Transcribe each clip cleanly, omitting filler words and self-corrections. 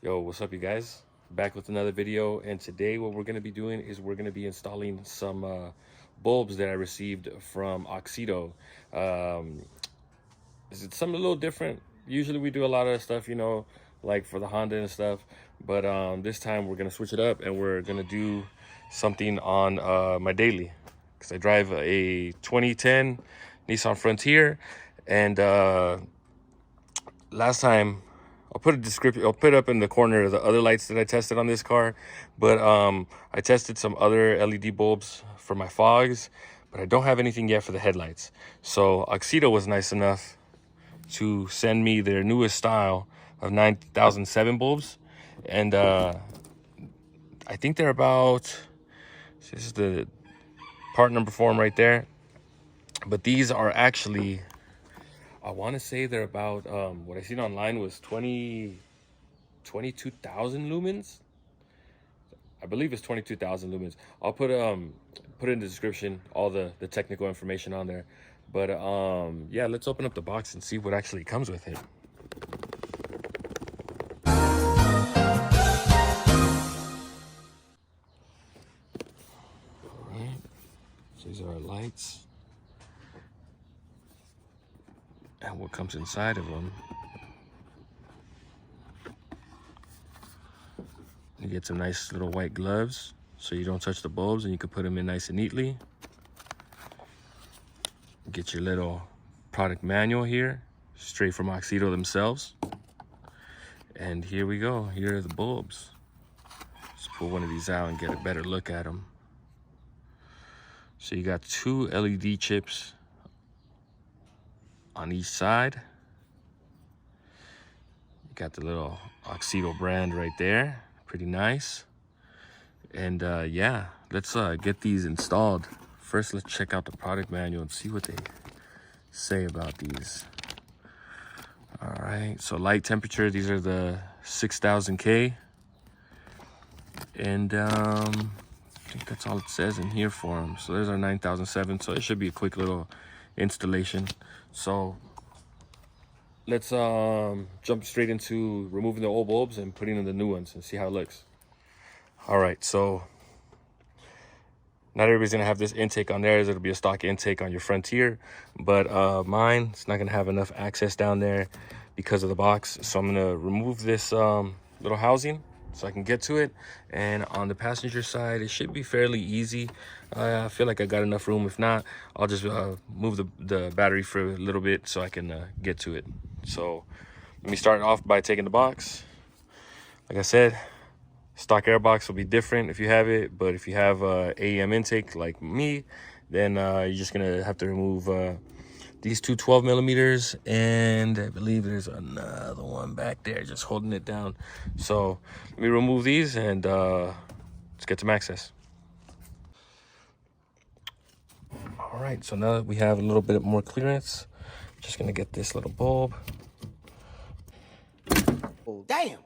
Yo, what's up, you guys? Back with another video, and today what we're going to be doing is we're going to be installing some bulbs that I received from Auxito. It's something a little different. Usually we do a lot of stuff, you know, like for the Honda and stuff, but this time we're going to switch it up and we're going to do something on my daily, because I drive a 2010 Nissan Frontier, and last time I'll put a description, I'll put up in the corner the other lights that I tested on this car, but I tested some other LED bulbs for my fogs, but I don't have anything yet for the headlights. So Auxito was nice enough to send me their newest style of 9007 bulbs, and I think they're about, this is the part number for them right there, but these are actually, I want to say they're about, what I seen online was 22,000 lumens. I believe it's 22,000 lumens. I'll put in the description all the technical information on there. But yeah, let's open up the box and see what actually comes with it. All right, so these are our lights and what comes inside of them. You get some nice little white gloves so you don't touch the bulbs, and you can put them in nice and neatly. Get your little product manual here, straight from Auxito themselves. And here we go, here are the bulbs. Let's pull one of these out and get a better look at them. So you got two LED chips on each side. You got the little Auxito brand right there, pretty nice. And yeah, let's get these installed. First, let's check out the product manual and see what they say about these. All right, so light temperature, these are the 6000K, and I think that's all it says in here for them. So there's our 9007, so it should be a quick little installation. So let's jump straight into removing the old bulbs and putting in the new ones and see how it looks. All right, so not everybody's gonna have this intake on theirs. It'll be a stock intake on your Frontier, but mine, it's not gonna have enough access down there because of the box. So I'm gonna remove this little housing so I can get to it. And on the passenger side, it should be fairly easy. I feel like I got enough room. If not, I'll just move the battery for a little bit so I can get to it. So let me start off by taking the box. Like I said, stock air box will be different if you have it, but if you have AEM intake like me, then you're just gonna have to remove these two 12 millimeters, and I believe there's another one back there just holding it down. So let me remove these and let's get some access. All right, so now that we have a little bit more clearance, just gonna get this little bulb. Oh, damn.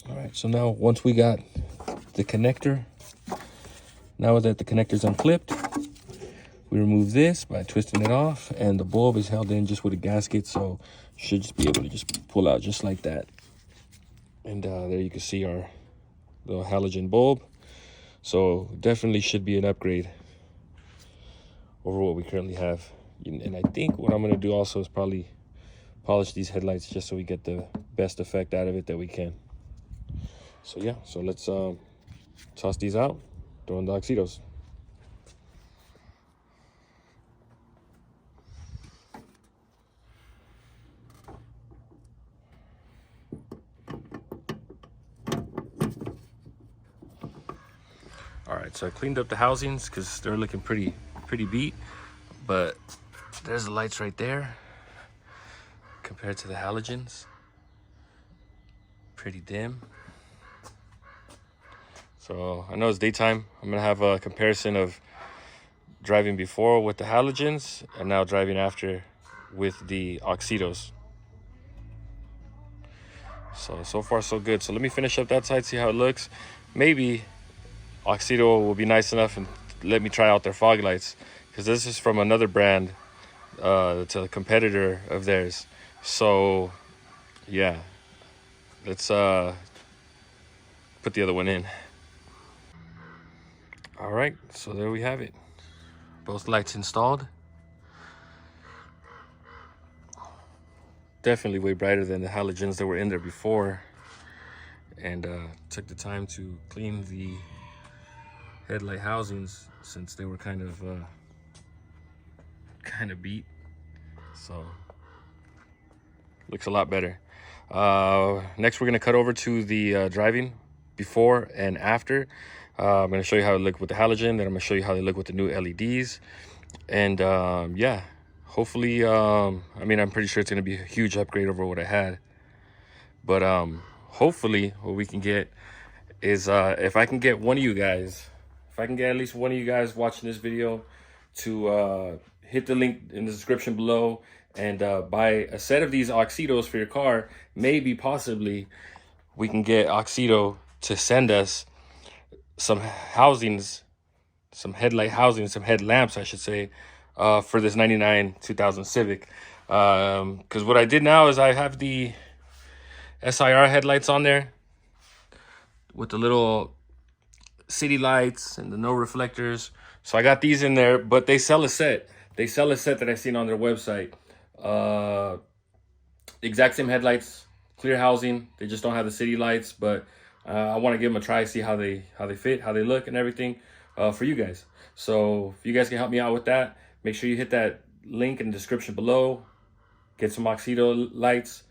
All right, so now once we got the connector, now that the connector's unclipped, we remove this by twisting it off, and the bulb is held in just with a gasket, so you should just be able to just pull out just like that. And there you can see our little halogen bulb. So definitely should be an upgrade over what we currently have. And I think what I'm gonna do also is probably polish these headlights just so we get the best effect out of it that we can. So yeah, so let's toss these out, throw in the Auxitos. All right, so I cleaned up the housings because they're looking pretty beat, but there's the lights right there compared to the halogens. Pretty dim. So I know it's daytime. I'm gonna have a comparison of driving before with the halogens and now driving after with the Auxitos. So far so good. So let me finish up that side, see how it looks. Maybe Auxito will be nice enough and let me try out their fog lights, because this is from another brand. It's a competitor of theirs. So yeah, let's put the other one in. All right, so there we have it. Both lights installed. Definitely way brighter than the halogens that were in there before. And took the time to clean the headlight housings since they were kind of beat. So looks a lot better. Next, we're gonna cut over to the driving before and after. I'm gonna show you how it look with the halogen. Then I'm gonna show you how they look with the new LEDs. And yeah, hopefully, I mean, I'm pretty sure it's gonna be a huge upgrade over what I had. But hopefully, what we can get is if I can get one of you guys, if I can get at least one of you guys watching this video to hit the link in the description below and buy a set of these Auxitos for your car, maybe possibly we can get Auxito to send us some housings, some headlight housings, some headlamps, I should say, for this 99 2000 Civic. Because what I did now is I have the SIR headlights on there with the little city lights and the no reflectors. So I got these in there, but they sell a set. They sell a set that I seen on their website. The exact same headlights, clear housing. They just don't have the city lights, but I want to give them a try, see how they fit, how they look, and everything for you guys. So if you guys can help me out with that, make sure you hit that link in the description below. Get some Auxito lights.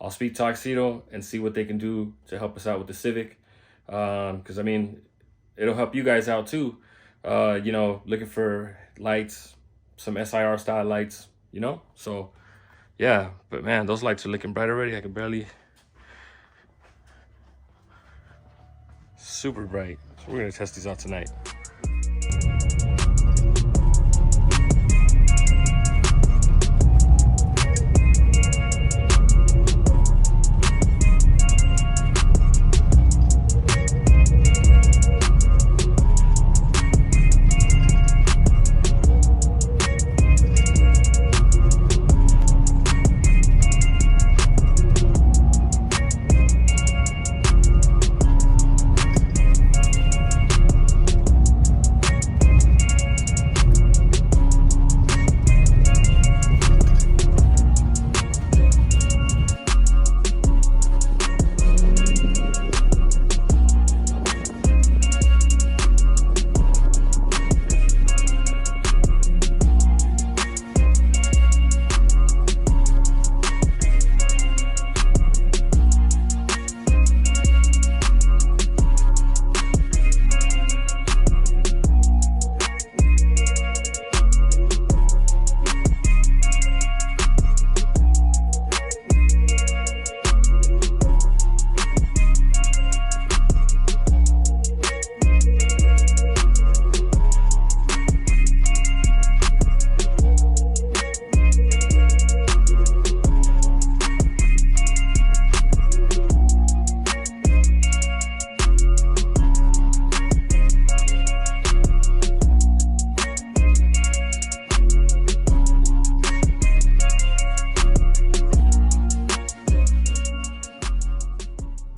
I'll speak to Auxito and see what they can do to help us out with the Civic. Because I mean, it'll help you guys out too. You know, looking for lights, some SIR style lights, you know. So yeah, but man, those lights are looking bright already. I can barely. Super bright. So we're gonna test these out tonight.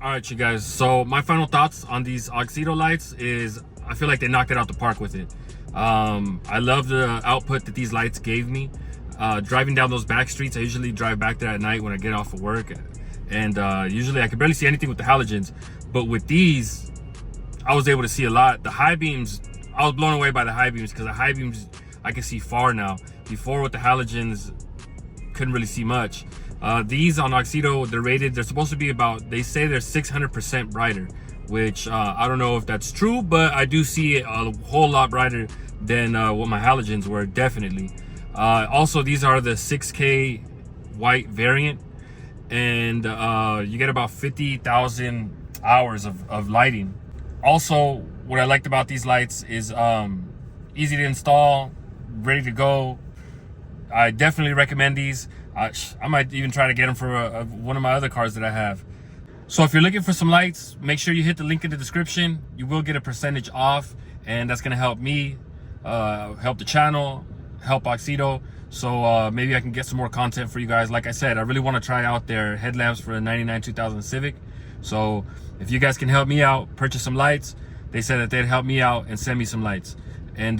All right, you guys, so my final thoughts on these Auxito lights is I feel like they knocked it out the park with it. I love the output that these lights gave me. Driving down those back streets, I usually drive back there at night when I get off of work, and usually I can barely see anything with the halogens, but with these I was able to see a lot. The high beams, I was blown away by the high beams, because the high beams I can see far now. Before with the halogens, couldn't really see much. These on Auxito, they're supposed to be about, they say they're 600% brighter, which I don't know if that's true, but I do see it a whole lot brighter than what my halogens were, definitely. Also, these are the 6K white variant, and you get about 50,000 hours of lighting. Also, what I liked about these lights is easy to install, ready to go. I definitely recommend these. I might even try to get them for one of my other cars that I have. So if you're looking for some lights, make sure you hit the link in the description. You will get a percentage off, and that's gonna help me help the channel, help Auxito. So maybe I can get some more content for you guys. Like I said, I really want to try out their headlamps for the 99 2000 Civic. So if you guys can help me out, purchase some lights. They said that they'd help me out and send me some lights. And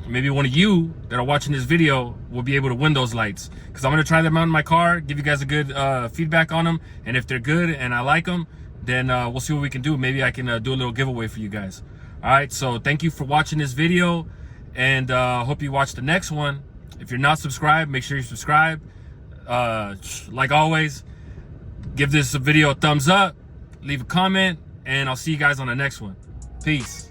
maybe one of you that are watching this video will be able to win those lights, because I'm going to try them out in my car, give you guys a good feedback on them. And if they're good and I like them, then we'll see what we can do. Maybe I can do a little giveaway for you guys. All right, so thank you for watching this video, and hope you watch the next one. If you're not subscribed, make sure you subscribe. Like always, give this video a thumbs up, leave a comment, and I'll see you guys on the next one. Peace.